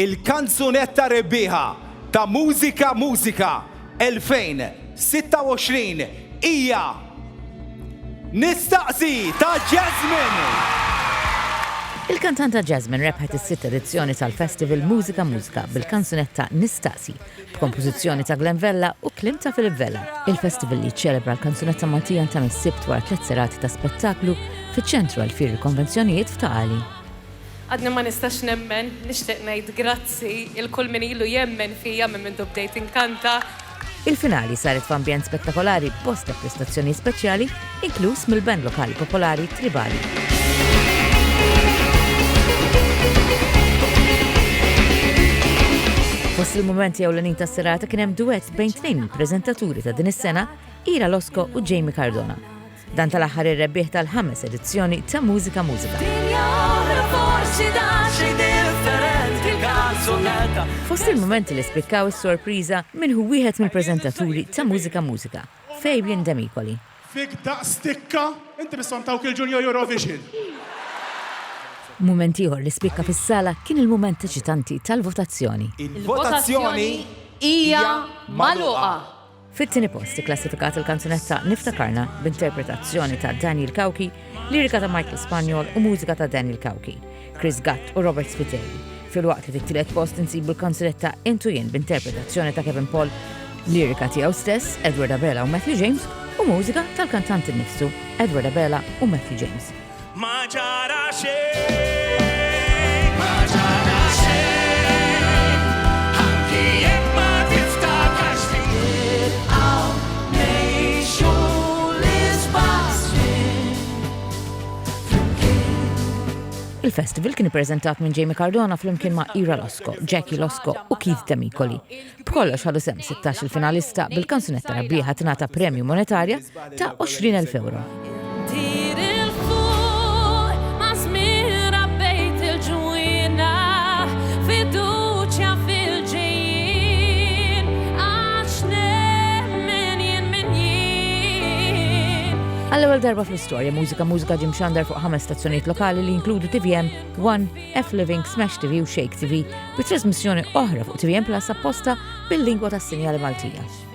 il-kanzunetta rebbieħa ta' Mużika Mużika 2026 hija Nistaqsi ta' Jasmine. Il-kantanta Jasmine rebħet is-sitt edizzjoni tal-Festival Mużika Mużika bil-kanzunetta Nistaqsi b'kompożizzjoni ta' Glenn Vella u klim ta' Filip Vella. Il-festival li ċelebra l-kanzunetta Maltija ta' mis-sibt wara 3 serati ta' spettaklu fiċ-ċentru għal-fir il-konvenzjonijiet f'Taqali. Għadni ma nistax nemmen, nixtieq ngħid grazzi il-kull min ilu jemmen fija minn mindu bdejt inkanta. Il-finali saret f'ambjent spettakolari bosta prestazzjoni speċjali, inkluż mill-band lokali popolari Tribali. Fost il-momenti ewlenin tas-serata kien hemm duett bejn tnejn il-preżentaturi ta' din is-sena, Ira Losco u Jamie Cardona. Dan tal-aħħar ir-rebbieħ tal-5 edizzjoni ta' Mużika Mużika. Fost il-momenti li spikkaw is-sorpriża minn hu wieħed mill-preżentaturi ta' Mużika Mużika, Fabian Demikoli. Fik daqstikka, inti bissom tawk il-Junior Eurovision. Mument ieħor li spikka fis-sala kien il-mument eċitanti tal-votazzjoni. Il-votazzjoni hija magħluqa. Fit-tieni post ikklassifikat il-kanzunetta Niftakarna b'interpretazzjoni ta' Daniel Kauki, lirika ta' Michael Spaniol u mużika ta' Daniel Kauki, Chris Gatt u Robert Spiteri. Fil-waqt li fit-tielet post insibu l-kanzunetta Intu Jien b'interpretazzjoni ta' Kevin Paul, lirika tiegħu stess Edward Abela u Matthew James u mużika tal-kantant innifsu Edward Abela u Matthew James. Ma ġara Il-festival kien ippreżentat minn Jamie Cardona flimkien ma' Ira Losco, Jackie Losco u Keith Demikoli. B'kollox ħadu sem 16 il-finalista bil-kanzunetta rebbieħa tingħata premju monetarja ta' 20,000 euro. Għall-ewwel darba fl-istorja Mużika Mużika ġie mxandar fuq 5 stazzjonijiet lokali li jinkludu TVM, One, F-Living, Smash TV u Shake TV, bit-trasmissjoni oħra fuq TVM Plus apposta bil-lingwa tas-sinjali Maltija.